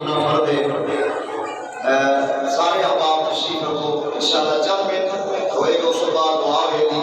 فرد سارے احباب تشریف رکھو انشاءاللہ جب میں ہوئے گا اس بعد دعا ہے دی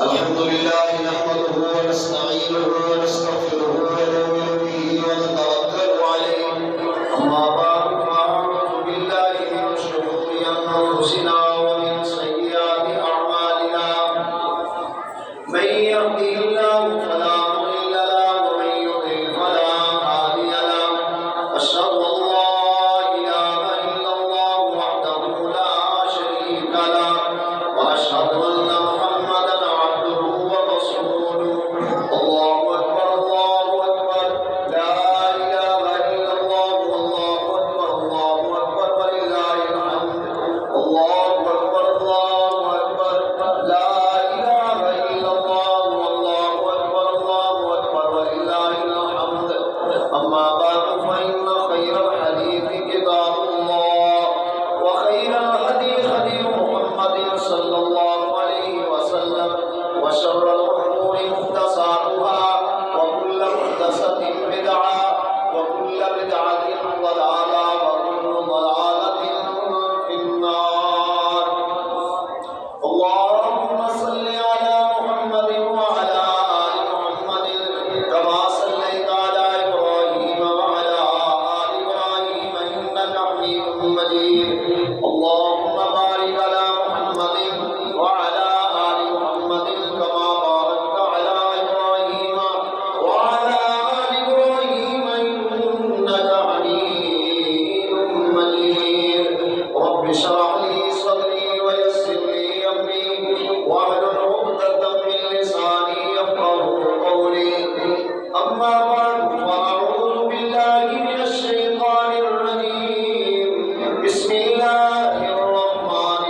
الحمدللہ نحمدہ ونستعینہ ونستغفرہ ونؤمن بہ ونتوکل علیہ اما بعد فاعوذ باللہ من شرور انفسنا ومن سیئات اعمالنا من یهده اللہ فلا مضل له ومن یضلل فلا هادی له أشهد أن لا إله إلا الله وحده لا شريك له وأشهد أن محمدا عبده ورسوله الله أكبر الله أكبر لا إله إلا الله والله أكبر الله أكبر ولله الحمد الله أكبر الله أكبر لا إله إلا الله والله أكبر الله أكبر ولله الحمد أما بعد فإن خير الحديث كتاب الله وخير الهدي هدي محمد صلى الله عليه وسلم وشر الأمور محدثاتها وكل محدثة بدعة وكل بدعة ضلالة وكل ضلالة في النار اللهم صل على محمد وعلى آل محمد كما صليت على إبراهيم وعلى آل إبراهيم إنك حميد مجيد اللهم بارك على محمد وعلى آل محمد كما باركت على إبراهيم وعلى آل إبراهيم إنك حميد مجيد رب اشرح لي صدري ويسر لي أمري واحلل عقدة من لساني يفقهوا قولي أما بعد فأعوذ بالله من الشيطان الرجيم بسم الله الرحمن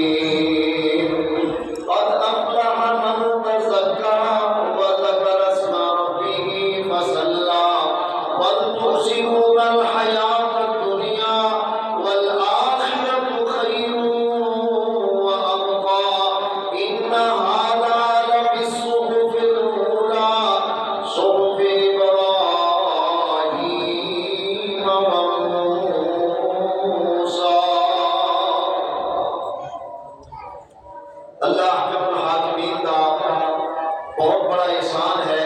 الرحيم قد أفلح من تزكى وذكر اسم ربه فصلى بل تؤثرون الحياة الدنيا والآخرة خير وأبقى إن هذا لفي الصحف الأولى صحف إبراهيم وموسى اللہ حکم الحاکمین کا بہت بڑا احسان ہے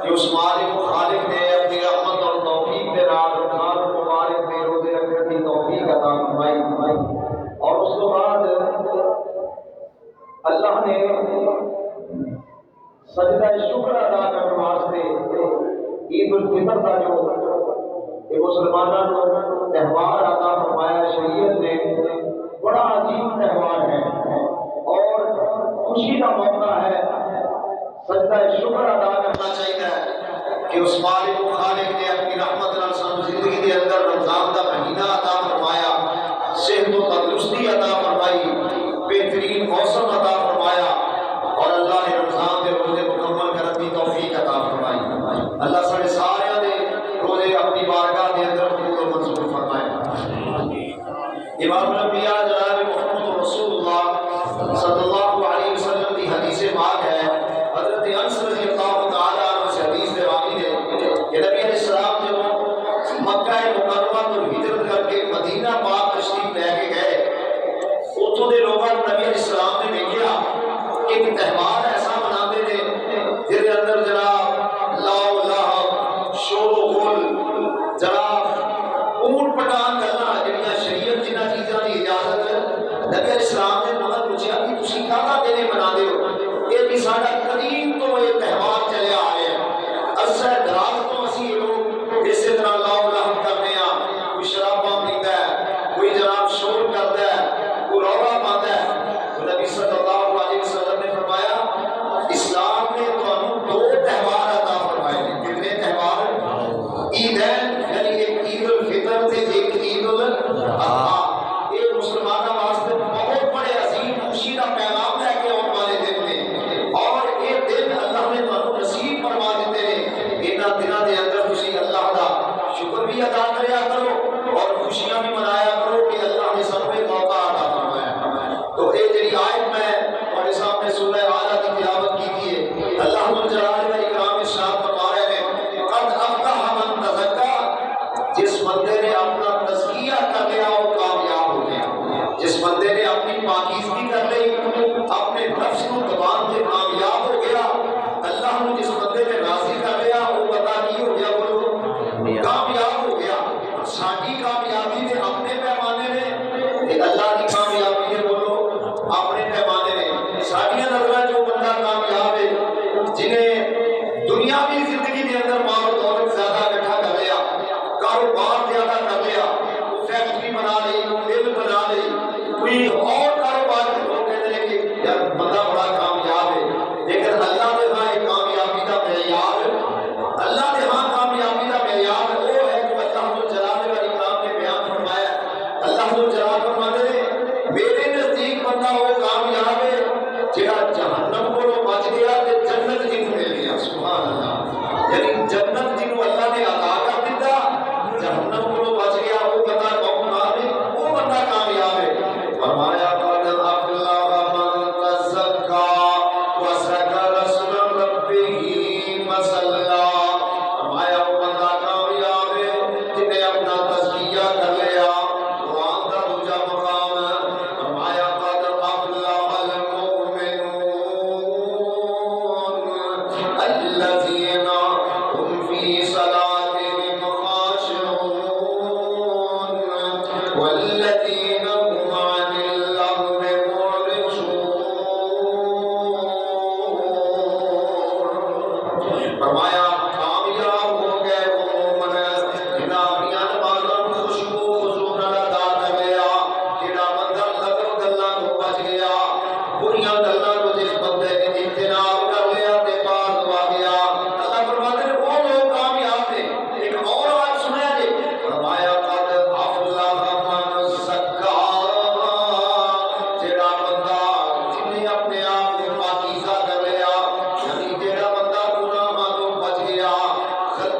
کہ اس مالک و خالق نے اپنی رحمت اور توفیق کے رات رمضان مبارک میں روزے رکھنے کی توفیق عطا فرمائی اور اس کے بعد اللہ نے سجدہ شکر ادا کرنے واسطے عید الفطر کا جو مسلمانوں کو تہوار عطا فرمایا شریعت نے بڑا عظیم تہوار ہے اور خوشی کا موقع ہے سجدہ شکر ادا کرنا چاہیے کہ اس مالک و خالق نے اپنی رحمت نال سانو زندگی کے اندر رمضان کا مہینہ عطا فرمایا صحت و تندرستی عطا فرمائی بہترین موسم عطا فرمایا اور اللہ نے رمضان کے روزے مکمل کرنے کی توفیق عطا فرمائی اللہ سارے سارے دے روزے اپنی بارگاہ کے اندر قبول و منظور فرمائے امام الانبیاء جناب محمد رسول اللہ صلی اللہ علیہ وسلم کی حدیث پاک ہے حضرت انس رضی اللہ تعالی عنہ سے حدیث روایت ہے کہ نبی علیہ السلام جب مکہ مکرمہ تو ہجرت کر کے مدینہ پاک تشریف لے کے گئے اتوں کے لوگوں کو نبی علیہ السلام نے دیکھا ایک تہوار ایسا مناتے تھے جس کے اندر جناب لاؤ لاؤ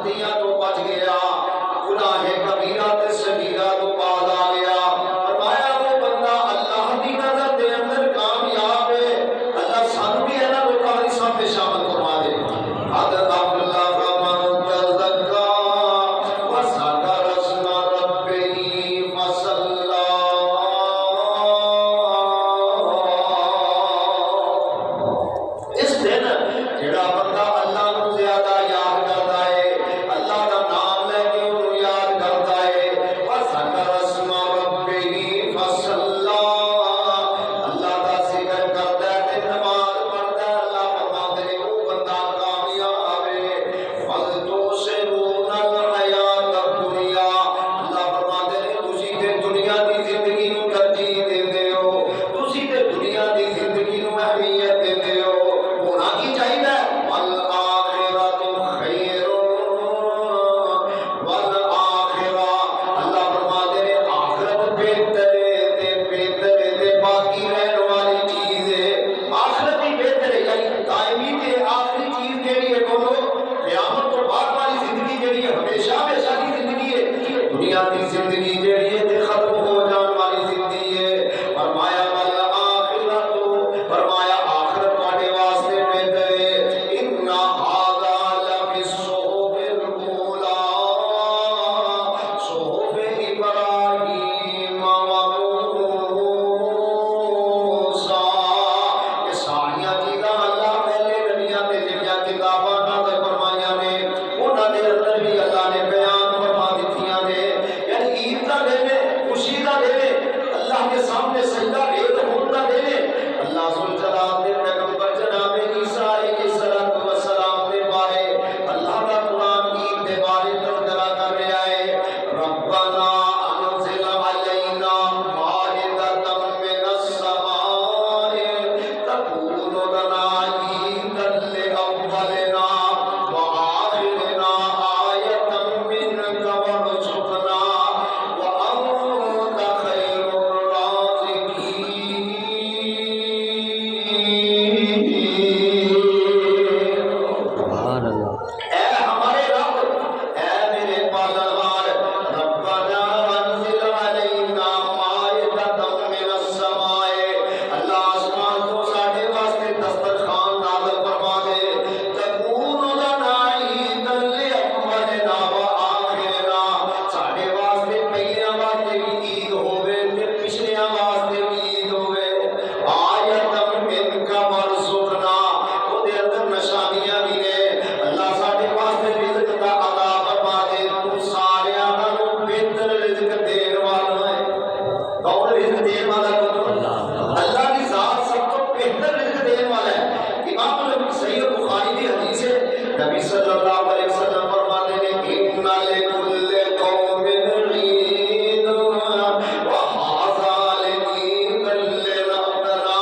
زیادتیاں تو بچ گیا، گناہ کبیرہ تے صغیرہ تو باز آ گیا۔ فرمایا وہ بندہ اللہ دی نظر دے اندر کامیاب ہے۔ اللہ سانو بھی انہاں لوکاں دی صف وچ شامل فرما دے۔ حضرت عبداللہ فرمان تزکا وذکر اسم ربہ فصلی۔ اس دن جڑا بندہ اللہ نو زیادہ یاد کرتا ہے، اللہ دا نام لے کے انہوں یاد کرتا ہے، وذکر اسم ربہ فصلی، اللہ دا ذکر کرتا ہے تے نماز پڑھتا ہے، اللہ فرماتے ہیں وہ بندہ کامیاب ہے۔ فَلْتُؤْثِرُونَ الْحَیَاةَ الدُّنْیَا، اللہ فرماتے ہیں تسی تے دنیا دی زندگی نو ترجیح دیندے ہو، تسی تے دنیا دی زندگی نو اہمیت دیندے ہو۔ ہونا کی چاہیے والآخرۃ خیر والآخرہ، اللہ فرماتے ہیں آخرت بہتر ہے تے بہتر ہے تے باقی رہنے والی چیز ہے۔ آخرت ہی بہتر ہے، یعنی دائمی تے آخری چیز جیڑی ہے بولو قیامت تو بعد والی زندگی جیڑی ہے ہمیشہ ہمیشہ کی زندگی ہے۔ دنیا کی زندگی جیڑی ہے تے ختم ہو جان والی زندگی ہے۔ فرمایا والآخرۃ، فرمایا آخرت تواڈے واسطے بہتر ہے۔ ان ھذا لفی الصحف الاولی صحف ابراہیم وموسی، یہ ساریاں چیزاں اللہ پہلے نبیاں تے جڑیاں کتاباں نازل فرمائیاں نے انہاں دے اندر بھی اللہ نے بیان فرما دتیاں نے۔ یعنی عید دا دن ہے، خوشی دا دن ہے، اللہ کے سامنے سجدہ ریز ہون دا دن ہے۔ اللہ ذوالجلال نے پیغمبر جناب عیسیٰ علیہ السلام کے بارے اللہ کا قرآن عید کے بارے تذکرہ کر رہا ہے۔ ربنا انزل علینا مائدۃ من السماء تکون لنا عیدا لأولنا وآخرنا آیۃ منک وارزقنا وانت خیر سبحان اللہ۔ اے ہمارے رب، اے میرے پالنہار، ربنا انزل علینا مائدۃ من السماء، اللہ آسمان کو ساڈے واسطے دسترخوان نازل فرما دے، تکون لنا عیدا لأولنا وآخرنا، ساڈے واسطے پہلیاں واسطے بھی عید ہوے تے پچھلیاں واسطے بھی عید ہوے، آیۃ منک وارزقنا، او دے اندر نشانیاں بھی نے، اللہ ساڈے واسطے رزق دا عطا فرما دے، تو سارے نالوں بہتر رزق دین والا ہے۔ کون رزق دین والا ہے؟ اللہ کی ذات سب تو بہتر رزق دین والا ہے۔ امام نبی صحیح بخاری کی حدیث ہے، نبی صلی اللہ علیہ وسلم فرماتے ہیں ان لکل قوم عید وھذا لعید لنا،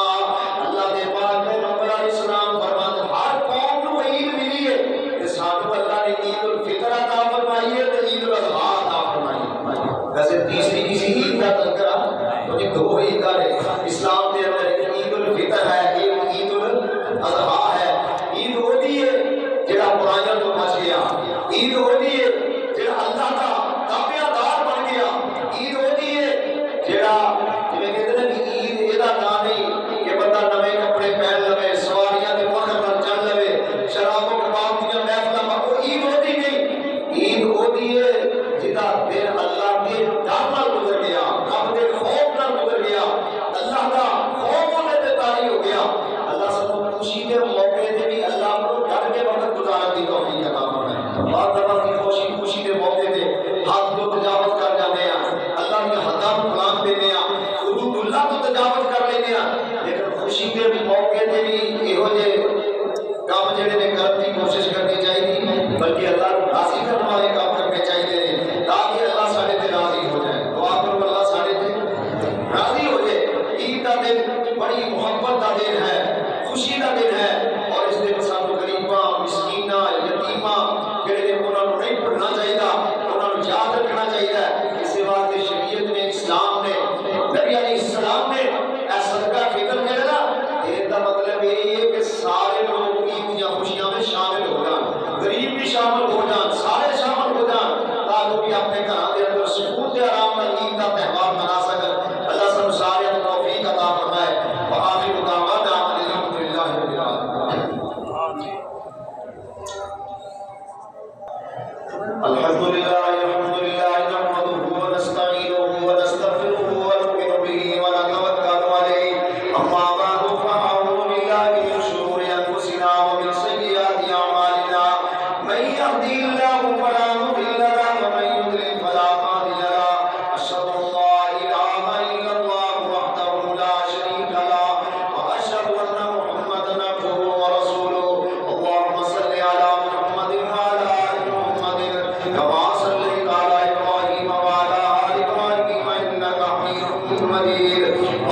اللہ کے پاک پیغمبر علیہ السلام فرماتے ہیں ہر قوم کو عید ملی ہے تے سانو اللہ نے عید الفطر عطا فرمائی ہے تے عید الاضحیٰ عطا فرمائی ہے۔ ویسے تیسری کسی عید کا تذکرہ تو یہ دو عید کا ہے اسلام کے اندر، ایک عید الفطر ہے، ایک عید الاضحیٰ ہے۔ عید وہ دی ہے جڑا برائیاں تو بچ گیا، عید وہ دی ہے جڑا اللہ کا تابع دار بن گیا، عید وہ دی ہے جڑا جویں کہتے ہیں کہ عید ایدا نام نہیں کہ بندہ نویں کپڑے پہن لوے، سواریاں تے فخر نال چل لوے، شراب و کباب دیاں محفلاں، وہ عید وہ دی نہیں۔ عید وہ دی ہے جدا دن اللہ کے ڈر نال گزر گیا، رب دے خوف نال گزر گیا، اللہ کا خوف ہونے تے طاری ہو گیا۔ اللہ سب کو خوشی کے موقع تے بھی اللہ کو ڈر کے وقت گزارنے کی توفیق عطا فرمائے۔ بعض دفعہ کی خوشی کے موقع تے حد تو تجاوز کر جاتے ہیں، اللہ کی حداں کو پلان دیتے ہیں، حدود اللہ تو تجاوز کر لیتے ہیں، لیکن خوشی کے موقع تے بھی یہو جے کام جڑے نے کرنے کی کوشش کرنی چاہیے، بلکہ اللہ کو راضی کرنے والے کام کرنے چاہیے تاکہ اللہ ساڈے تے راضی ہو جائے۔ دعا کرو اللہ ساڈے تے راضی ہو جائے۔ عید کا دن بڑی محبت کا دن ہے، خوشی کا دن ہے، اور اس دن سانو غریباں، مسکیناں، یتیماں جڑے نے انہاں نوں نہیں بھولنا چاہیے، الحمد لله نحمده ونستعينه ونستغفره ونؤمن به ونتوكل عليه أما بعد فأعوذ بالله من شرور أنفسنا ومن سيئات أعمالنا من يهده الله فلا مضل له ومن يضلل فلا هادي له أشهد أن لا إله إلا الله وحده لا شريك له وأشهد أن محمدا عبده ورسوله اللهم صل على محمد وعلى آل محمد كما صليت على إبراهيم وعلى آل إبراهيم إنك حميد مجيد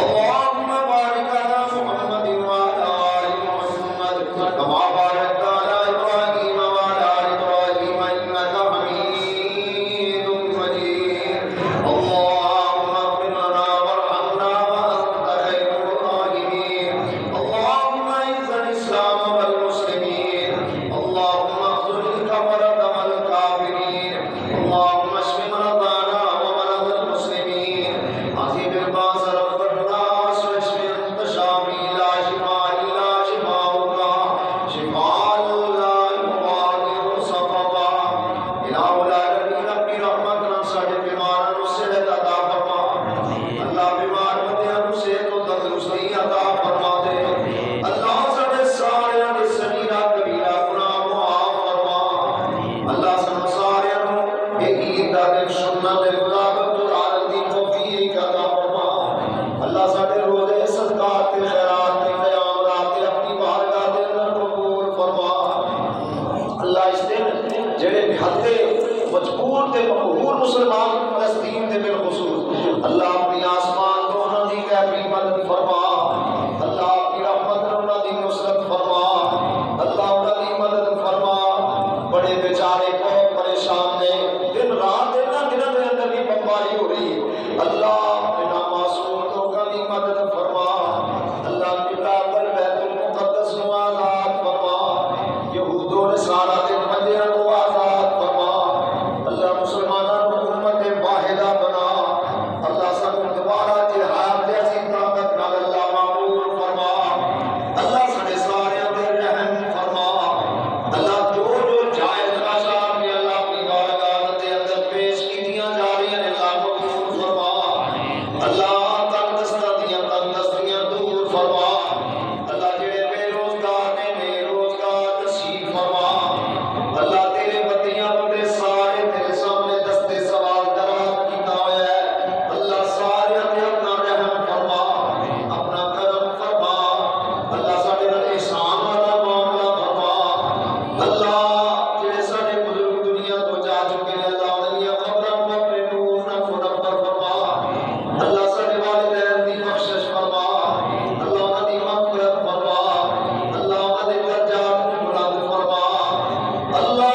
اللهم بارك على محمد وعلى آل محمد كما باركت على إبراهيم وعلى آل إبراهيم إنك حميد مجيد اللهم اغفر لنا وارحمنا وأنت خير الراحمين اللهم أعز الإسلام والمسلمين اللهم اخذل الكفرة والكافرين اللهم اشف مرضانا ومرضى المسلمين عظيم الباس رب الناس واشف انت شافي لا شفاء الا شفاؤك شفاء لا يغادر سقما الہ العالمین اپنی رحمت نال ساڈے بیماراں نوں صحت عطا فرما اللہ بیمار بندیاں نوں صحت و تندرستی عطا فرما دے اللہ ساڈے سارے دے صغیرہ کبیرہ گناہ معاف فرما اللہ سانوں سارے نوں اے عید دا دن سنت دے مطابق گزارن دی توفیق عطا فرما اللہ ساڈے روزے صدقات تے خیرات تے قیام رات تے اپنی بارگاہ دے اندر قبول فرما اللہ اس دن جڑے نہتے مجبور تے مقہور مسلمان فلسطین تے بالخصوص اللہ اپنی آسمان تو انہاں دی غیبی مدد فرما اللہ اپنی رحمت نال انہاں دی نصرت فرما اللہ انہاں دی مدد فرما بڑے بیچارے کو پریشان نے دن رات انہاں دنوں دے اندر بھی بمباری ہو رہی ہے اللہ انہاں معصوم لوکاں دی مدد فرما اللہ کتاب بیت المقدس نو آزاد فرما یہود و نصارا دے بندیاں نو آزاد فرما اللہ مسلماناں نو امت واحدہ بنا اللہ سب دوبارہ جہاد جیسی طاقت نال اللہ معمول فرما اللہ سارے سارے دے رحم فرما اللہ جو جائز خواہشات میں اللہ اپنی بارگاہ دے اندر پیش کیتیاں جا رہی ہیں اللہ قبول فرما اللہ تندرستیاں دور فرما اللہ جڑے بے روزگار نے بے روزگار نصیب فرما اللہ تیرے بندیاں بندے سارے تیرے سامنے دستے سوال دراز کیتا ہوا ہے اللہ سارے تے اپنا رحم فرما اپنا کرم فرما اللہ ساڈے نال احسان والا معاملہ فرما اللہ جڑے ساڈے بزرگ دنیا تو جا چکے ہیں اللہ انہاں دی قبراں نوں اپنے نور نال منور فرما اللہ ساڈے والدین دی بخشش فرما اللہ انہاں دی مغفرت فرما اللہ انہاں دے درجات نوں بلند فرما اللہ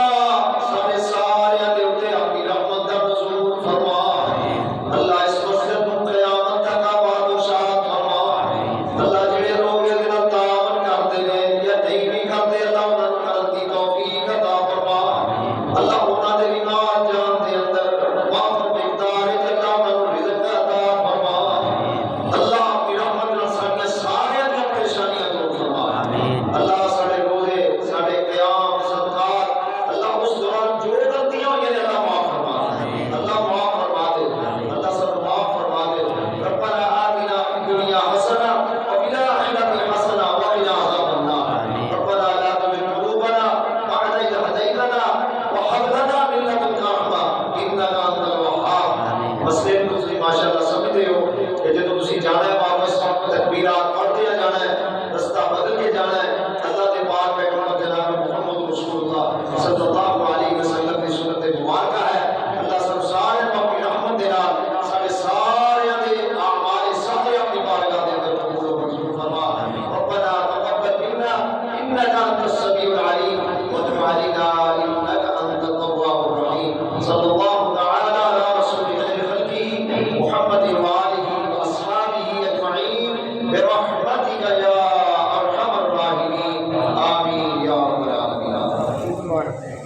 سارے سارے دے اوتے اپنی رحمت دا نزول فرما اللہ اس مسجد نوں قیامت تک آباد و شاد فرما اللہ جڑے لوگ اس نال تعاون کردے نے یا نہیں بھی کردے اللہ انہاں نوں کرن دی توفیق عطا فرما اللہ انہاں دے ایمان جان دے اندر وافر مقدار وچ اللہ انہاں نوں رزق عطا فرما اللہ اپنی رحمت نال ساڈے سارے دی پریشانیاں دور فرما اللہ ساڈے روزے ساڈے قیام صدقات اللہ اس دوران جو غلطیاں ہوئی ہیں اللہ معاف فرما اللہ معاف فرما دے اللہ سب معاف فرما دے ربنا آتنا فی الدنیا حسنہ وفی الآخرۃ حسنہ وقنا عذاب النار ربنا لا تزغ قلوبنا بعد إذ هديتنا وهب لنا من لدنك رحمة إنك أنت الوهاب مسئلے کو تسی ماشاءاللہ سمجھتے ہو کہ جدوں تسی جانا ہے واپس تکبیرات پڑھتے جانا ہے رستہ بدل کے جانا ہے اللہ دے پاک پیغمبر جناب محمد رسول اللہ صلی اللہ علیہ وسلم کی سنت مبارکہ ہے اللہ سب سارے کو اپنی رحمت دے نال سارے سارے دے اعمال سارے اپنی بارگاہ دے اندر قبول و منظور فرما ربنا تقبل منا انك انت السميع العليم وتب علينا انك انت التواب الرحيم صلى الله تعالى على رسول خير خلقه محمد وآله واصحابه اجمعين برحمتك يا ارحم الراحمين آمين يا رب العالمين